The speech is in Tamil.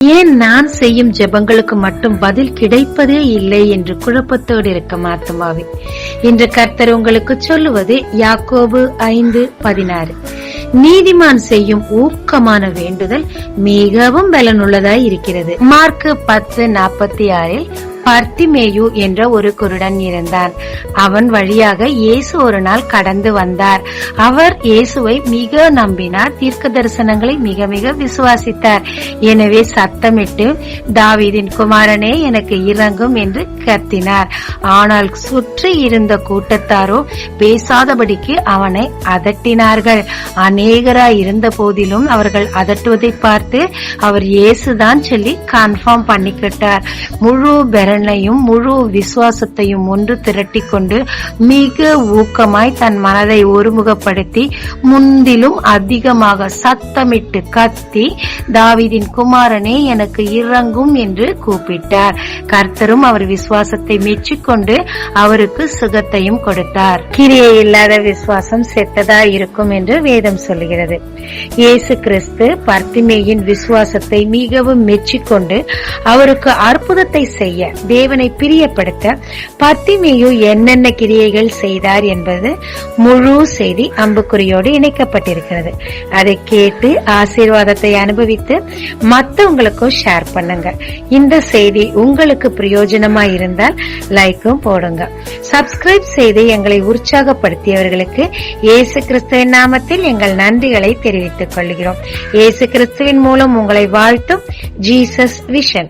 ஏன் நான் செய்யும் ஜெபங்களுக்கு மட்டும் பதில் கிடைப்பதே இல்லை என்று குழப்பத்தோடு இருக்கும் ஆத்துமாவே, இன்று கர்த்தர் உங்களுக்கு சொல்லுவது யாக்கோபு 5:16. நீதிமான் செய்யும் ஊக்கமான வேண்டுதல் மிகவும் பலனுள்ளதாய் இருக்கிறது. மார்க் 10:46 பர்த்திமேயு என்ற ஒரு குருடன் இருந்தான். அவன் வழியாக இயேசு ஒரு நாள் கடந்து வந்தார். அவர் இயேசுவை மிக நம்பினார். தீர்க்க தரிசனங்களை மிக மிக விசுவாசித்தார். எனவே சத்தமிட்டு, தாவீதின் குமாரனே எனக்கு இறங்கும் என்று கத்தினார். ஆனால் சுற்றி இருந்த கூட்டத்தாரோ பேசாதபடிக்கு அவனை அதட்டினார்கள். அநேகராய் இருந்த போதிலும் அவர்கள் அதட்டுவதை பார்த்து அவர் இயேசுதான் சொல்லி கன்ஃபார்ம் பண்ணிக்கிட்டார். முழு பெரனையும் முழு விசுவாசத்தையும் ஒன்று திரட்டி கொண்டு மிக ஊக்கமாய் தன் மனதை ஒருமுகப்படுத்தி முந்திலும் அதிகமாக சத்தமிட்டு கத்தி, தாவீதின் குமாரனே எனக்கு இறங்கும் என்று கூப்பிட்டார். கர்த்தரும் அவர் விசுவாசத்தை மெச்சிக்கொண்டு அவருக்கு சுகத்தையும் கொடுத்தார். கிரியை இல்லாத விசுவாசம் செத்ததா இருக்கும் என்று வேதம் சொல்லுகிறது. இயேசு கிறிஸ்து பர்த்திமேயின் விசுவாசத்தை மிகவும் மெச்சிக்கொண்டு அவருக்கு அற்புதத்தை செய்ய, தேவனை பிரியப்படுத்த பர்த்திமேயு என்னென்ன கிரியைகள் செய்தார் என்பது முழு செய்தி அம்புக்குறியோடு இணைக்கப்பட்டிருக்கிறது. அதை கேட்டு ஆசீர்வாதத்தை அனுபவித்து மற்றவங்களுக்கும் ஷேர் பண்ணுங்க. இந்த செய்தி உங்களுக்கு பிரயோஜனமா இருந்தால் லைக்கும் போடுங்க. சப்ஸ்கிரைப் செய்து எங்களை உற்சாகப்படுத்தியவர்களுக்கு இயேசு கிறிஸ்துவின் நாமத்தில் எங்கள் நன்றிகளை தெரிவித்துக் கொள்கிறோம். இயேசு கிறிஸ்துவின் மூலம் உங்களை வாழ்த்தும் ஜீசஸ் விஷன்.